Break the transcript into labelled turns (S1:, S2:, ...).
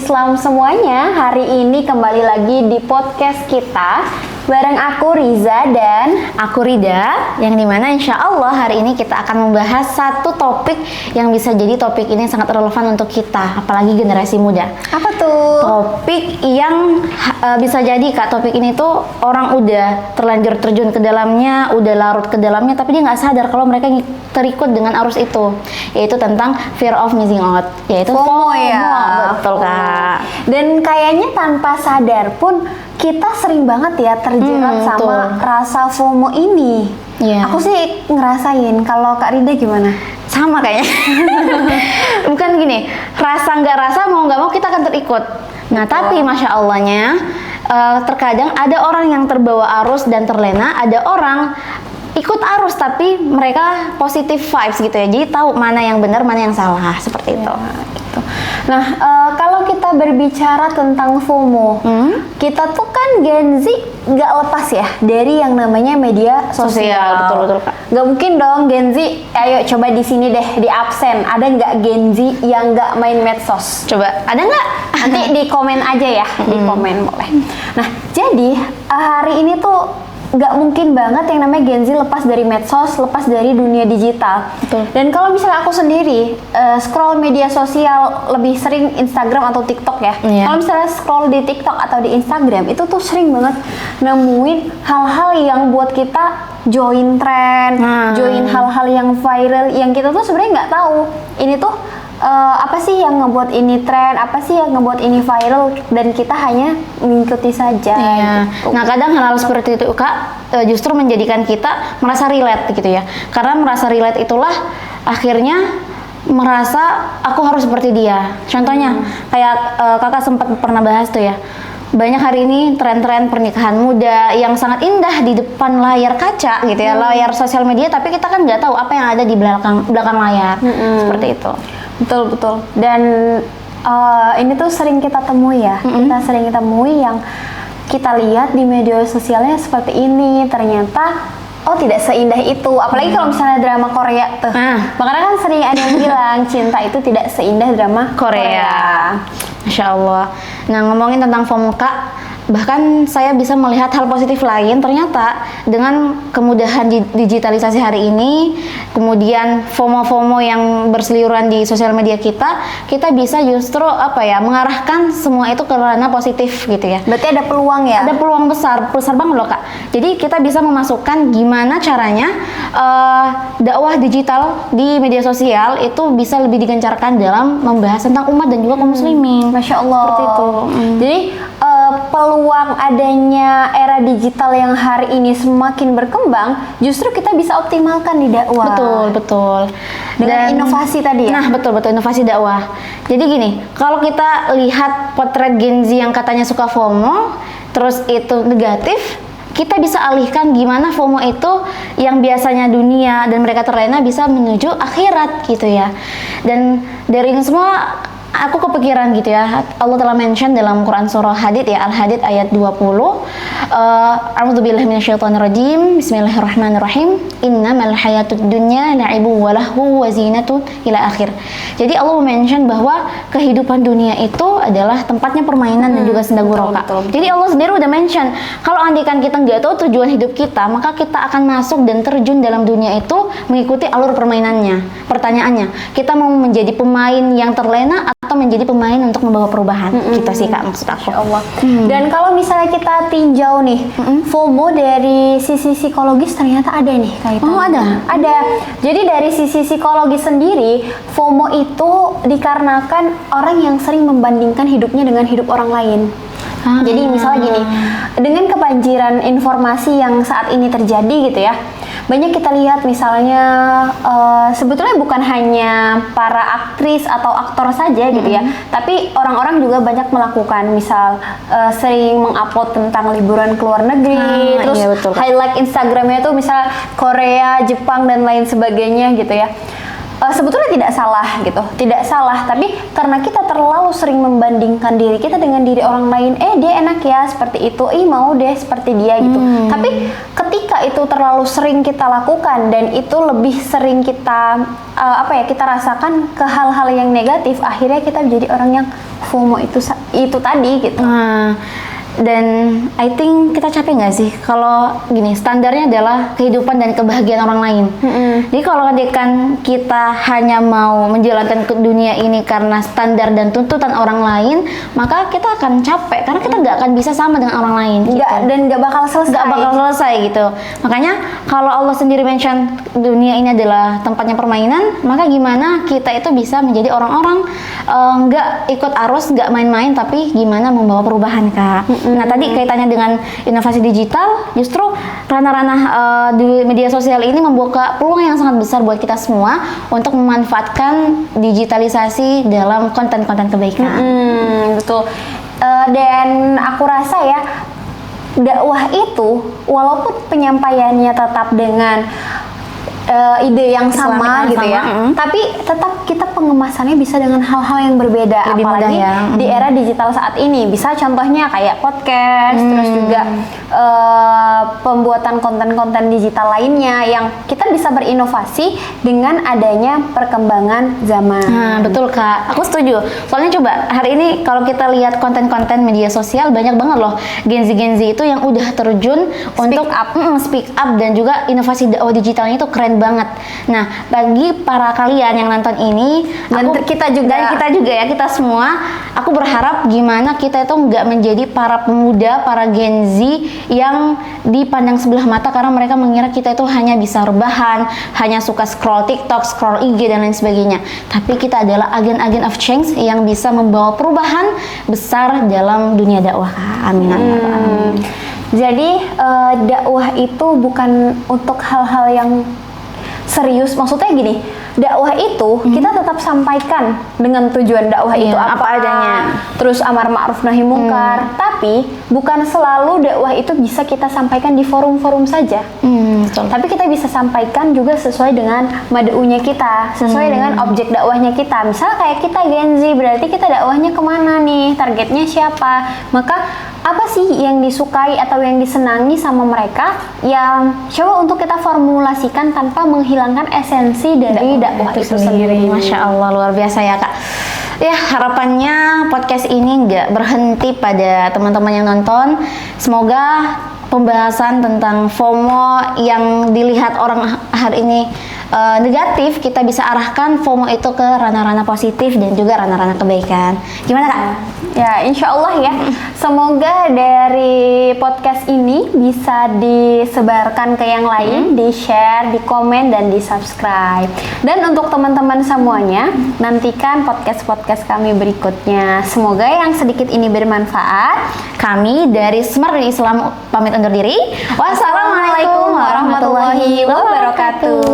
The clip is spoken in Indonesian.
S1: Islam semuanya. Hari ini kembali lagi di podcast kita bareng aku Riza dan
S2: aku Rida, yang dimana insya Allah hari ini kita akan membahas satu topik yang bisa jadi topik ini sangat relevan untuk kita, apalagi generasi muda.
S1: Apa tuh?
S2: Topik yang bisa jadi Kak, topik ini tuh orang udah terlanjur terjun ke dalamnya, udah larut ke dalamnya, tapi dia nggak sadar kalau mereka terikut dengan arus itu, yaitu tentang fear of missing out, yaitu
S1: FOMO ya.
S2: Betul Kak.
S1: Dan kayaknya tanpa sadar pun kita sering banget ya terjerat sama rasa FOMO ini.
S2: Yeah.
S1: Aku sih ngerasain. Kalau Kak Rida gimana?
S2: Sama kayaknya. Bukan gini, rasa nggak rasa, mau nggak mau kita akan terikut. Nah, tapi Masya Allahnya terkadang ada orang yang terbawa arus dan terlena, ada orang ikut arus tapi mereka positive vibes gitu ya, jadi tahu mana yang benar, mana yang salah, seperti itu.
S1: Gitu. Nah, kalau kita berbicara tentang FOMO, kita tuh kan Gen Z nggak lepas ya dari yang namanya media sosial.
S2: Betul Kak.
S1: Nggak mungkin dong Gen Z, ayo coba di sini deh, di absen. Ada nggak Gen Z yang nggak main medsos?
S2: Coba, ada nggak?
S1: Nanti di komen aja ya, di komen boleh. Nah, jadi hari ini tuh nggak mungkin banget yang namanya Gen Z lepas dari medsos, lepas dari dunia digital.
S2: Betul.
S1: Dan kalau misalnya aku sendiri scroll media sosial lebih sering Instagram atau TikTok ya.
S2: Iya.
S1: Kalau misalnya scroll di TikTok atau di Instagram itu tuh sering banget nemuin hal-hal yang buat kita join trend, join hal-hal yang viral yang kita tuh sebenarnya nggak tahu. Ini tuh apa sih yang ngebuat ini tren, apa sih yang ngebuat ini viral, dan kita hanya mengikuti saja.
S2: Iya.
S1: Gitu.
S2: Nah, kadang hal-hal seperti itu Kak justru menjadikan kita merasa relate gitu ya. Karena merasa relate itulah akhirnya merasa aku harus seperti dia. Contohnya kayak kakak sempat pernah bahas tuh ya. Banyak hari ini tren-tren pernikahan muda yang sangat indah di depan layar kaca gitu ya, layar sosial media, tapi kita kan nggak tahu apa yang ada di belakang layar. Seperti itu.
S1: Betul. Dan ini tuh sering kita temui ya. Kita sering temui yang kita lihat di media sosialnya seperti ini, ternyata tidak seindah itu. Apalagi kalau misalnya drama Korea tuh. Makanya kan sering ada yang bilang cinta itu tidak seindah drama Korea.
S2: Masya Allah. Nah, ngomongin tentang FOMO Kak, bahkan saya bisa melihat hal positif lain. Ternyata dengan kemudahan digitalisasi hari ini, kemudian FOMO yang berseliweran di sosial media kita bisa justru mengarahkan semua itu ke ranah positif gitu ya.
S1: Berarti ada peluang ya? Ada
S2: peluang besar banget loh Kak. Jadi kita bisa memasukkan gimana caranya dakwah digital di media sosial itu bisa lebih digencarkan dalam membahas tentang umat dan juga kaum muslimin.
S1: Masya Allah.
S2: Seperti itu.
S1: Jadi peluang adanya era digital yang hari ini semakin berkembang, justru kita bisa optimalkan di dakwah.
S2: Betul.
S1: Dengan inovasi tadi ya?
S2: Nah, betul, inovasi dakwah. Jadi gini, kalau kita lihat potret Gen Z yang katanya suka FOMO, terus itu negatif, kita bisa alihkan gimana FOMO itu yang biasanya dunia dan mereka terlena bisa menuju akhirat gitu ya. Dan dari ini semua aku kepikiran gitu ya, Allah telah mention dalam Quran surah Hadid ya, Al-Hadid ayat 20. A'udzubillahi minasyaitonirrajim. Bismillahirrahmanirrahim. Innamal hayatud dunya la'ibu wa lahu wa zinatun ila akhir. Jadi Allah mention bahwa kehidupan dunia itu adalah tempatnya permainan dan juga senda gurau. Jadi Allah sendiri udah mention kalau andaikan kita nggak tahu tujuan hidup kita, maka kita akan masuk dan terjun dalam dunia itu mengikuti alur permainannya. Pertanyaannya, kita mau menjadi pemain yang terlena atau menjadi pemain untuk membawa perubahan? Gitu sih Kak maksud aku.
S1: Allah. Dan kalau misalnya kita tinjau nih, FOMO dari sisi psikologis ternyata ada nih kaitannya. Ada. Jadi dari sisi psikologis sendiri, FOMO itu dikarenakan orang yang sering membandingkan hidupnya dengan hidup orang lain. Jadi misalnya gini, dengan kebanjiran informasi yang saat ini terjadi gitu ya, banyak kita lihat misalnya sebetulnya bukan hanya para aktris atau aktor saja gitu ya, tapi orang-orang juga banyak melakukan, misal sering mengupload tentang liburan ke luar negeri, terus highlight Instagramnya tuh misal Korea, Jepang dan lain sebagainya gitu ya. Sebetulnya tidak salah gitu, tidak salah, tapi karena kita terlalu sering membandingkan diri kita dengan diri orang lain, dia enak ya seperti itu, mau deh seperti dia gitu. Tapi ketika itu terlalu sering kita lakukan dan itu lebih sering kita kita rasakan ke hal-hal yang negatif, akhirnya kita menjadi orang yang FOMO itu tadi gitu.
S2: Nah, dan I think kita capek nggak sih kalau gini, standarnya adalah kehidupan dan kebahagiaan orang lain. Jadi kalau kan kita hanya mau menjalankan ke dunia ini karena standar dan tuntutan orang lain, maka kita akan capek karena kita nggak akan bisa sama dengan orang lain.
S1: Dan nggak bakal selesai.
S2: Gitu. Makanya kalau Allah sendiri mention dunia ini adalah tempatnya permainan, maka gimana kita itu bisa menjadi orang-orang nggak ikut arus, nggak main-main, tapi gimana membawa perubahan, Kak. Nah, tadi kaitannya dengan inovasi digital, justru ranah-ranah di media sosial ini membuka peluang yang sangat besar buat kita semua untuk memanfaatkan digitalisasi dalam konten-konten kebaikan.
S1: Betul. Dan aku rasa ya, dakwah itu walaupun penyampaiannya tetap dengan ide yang sama gitu ya, tapi tetap kita pengemasannya bisa dengan hal-hal yang berbeda.
S2: Lebih
S1: apalagi
S2: mudah ya.
S1: Di era digital saat ini. Bisa contohnya kayak podcast, terus juga pembuatan konten-konten digital lainnya yang kita bisa berinovasi dengan adanya perkembangan zaman.
S2: Nah, betul, Kak. Aku setuju. Soalnya coba hari ini kalau kita lihat konten-konten media sosial, banyak banget loh Gen Z itu yang udah terjun untuk speak up dan juga inovasi dakwah digitalnya itu keren banget. Nah, bagi para kalian yang nonton ini
S1: dan kita juga
S2: ya, kita semua, aku berharap gimana kita itu nggak menjadi para pemuda, para Gen Z yang dipandang sebelah mata karena mereka mengira kita itu hanya bisa rebahan, hanya suka scroll TikTok, scroll IG dan lain sebagainya. Tapi kita adalah agen-agen of change yang bisa membawa perubahan besar dalam dunia dakwah. Amin.
S1: Jadi dakwah itu bukan untuk hal-hal yang serius, maksudnya gini, dakwah itu kita tetap sampaikan dengan tujuan dakwah itu apa adanya, terus amar ma'ruf nahi mungkar, tapi bukan selalu dakwah itu bisa kita sampaikan di forum-forum saja. Tapi kita bisa sampaikan juga sesuai dengan mad'unya kita, sesuai dengan objek dakwahnya kita. Misal kayak kita Gen Z, berarti kita dakwahnya kemana nih, targetnya siapa, maka apa sih yang disukai atau yang disenangi sama mereka, yang coba untuk kita formulasikan tanpa menghilangkan esensi dari dakwah itu sendiri.
S2: Masya Allah, luar biasa ya, Kak. Ya, harapannya podcast ini nggak berhenti pada teman-teman yang nonton. Semoga pembahasan tentang FOMO yang dilihat orang hari ini negatif, kita bisa arahkan FOMO itu ke ranah-ranah positif dan juga ranah-ranah kebaikan. Gimana, Kak?
S1: Ya, insya Allah ya. Semoga dari podcast ini bisa disebarkan ke yang lain, di-share, di-komen, dan di-subscribe. Dan untuk teman-teman semuanya, nantikan podcast-podcast kami berikutnya. Semoga yang sedikit ini bermanfaat.
S2: Kami dari Smart Islam pamit undur diri. Wassalamualaikum warahmatullahi wabarakatuh.